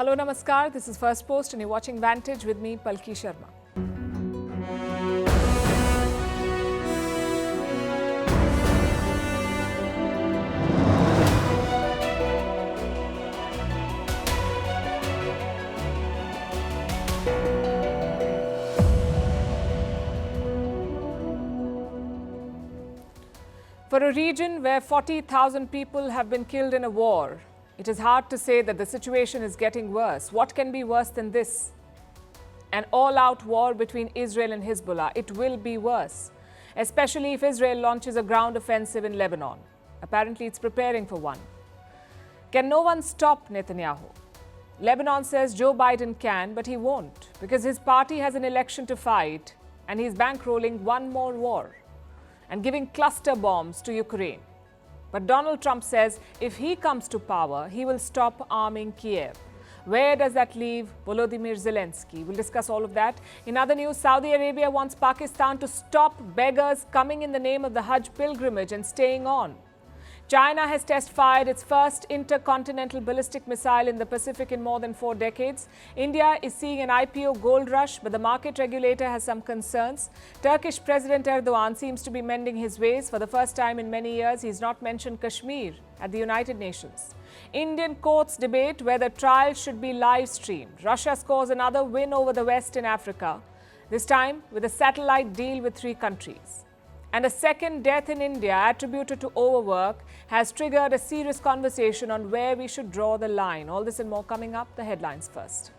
Hello, Namaskar. This is Firstpost and you're watching Vantage with me, Palki Sharma. For a region where 40,000 people have been killed in a war, it is hard to say that the situation is getting worse. What can be worse than this? An all-out war between Israel and Hezbollah. It will be worse, especially if Israel launches a ground offensive in Lebanon. Apparently, it's preparing for one. Can no one stop Netanyahu? Lebanon says Joe Biden can, but he won't, because his party has an election to fight and he's bankrolling one more war and giving cluster bombs to Ukraine. But Donald Trump says if he comes to power, he will stop arming Kiev. Where does that leave Volodymyr Zelensky? We'll discuss all of that. In other news, Saudi Arabia wants Pakistan to stop beggars coming in the name of the Hajj pilgrimage and staying on. China has test-fired its first intercontinental ballistic missile in the Pacific in more than 4 decades. India is seeing an IPO gold rush, but the market regulator has some concerns. Turkish President Erdogan seems to be mending his ways. For the first time in many years, he's not mentioned Kashmir at the United Nations. Indian courts debate whether trials should be live-streamed. Russia scores another win over the West in Africa, this time with a satellite deal with 3 countries. And a second death in India attributed to overwork has triggered a serious conversation on where we should draw the line. All this and more coming up. The headlines first.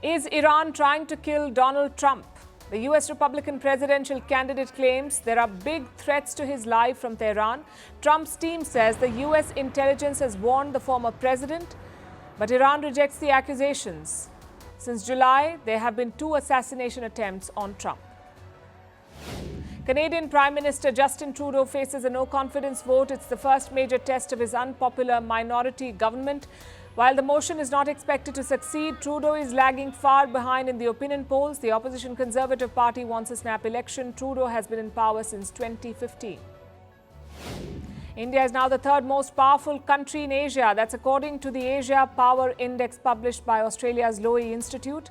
Is Iran trying to kill Donald Trump? The US Republican presidential candidate claims there are big threats to his life from Tehran. Trump's team says the US intelligence has warned the former president, but Iran rejects the accusations. Since July, there have been 2 assassination attempts on Trump. Canadian Prime Minister Justin Trudeau faces a no-confidence vote. It's the first major test of his unpopular minority government. While the motion is not expected to succeed, Trudeau is lagging far behind in the opinion polls. The opposition Conservative Party wants a snap election. Trudeau has been in power since 2015. India is now the 3rd most powerful country in Asia. That's according to the Asia Power Index published by Australia's Lowy Institute.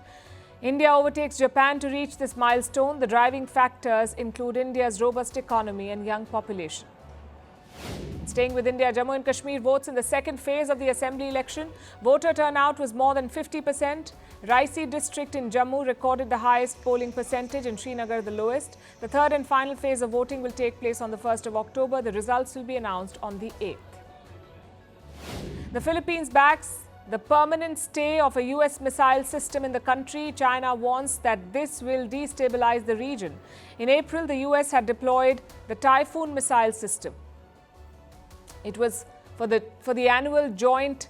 India overtakes Japan to reach this milestone. The driving factors include India's robust economy and young population. Staying with India, Jammu and Kashmir votes in the second phase of the assembly election. Voter turnout was more than 50%. Raisi district in Jammu recorded the highest polling percentage and Srinagar the lowest. The third and final phase of voting will take place on the 1st of October. The results will be announced on the 8th. The Philippines backs the permanent stay of a US missile system in the country. China warns that this will destabilize the region. In April, the US had deployed the Typhoon missile system. It was for the annual joint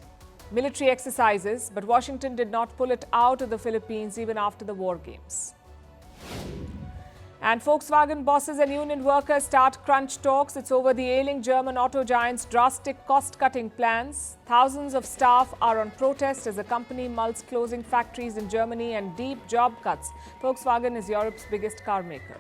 military exercises, but Washington did not pull it out of the Philippines even after the war games. And Volkswagen bosses and union workers start crunch talks. It's over the ailing German auto giant's drastic cost-cutting plans. Thousands of staff are on protest as the company mulls closing factories in Germany and deep job cuts. Volkswagen is Europe's biggest car maker.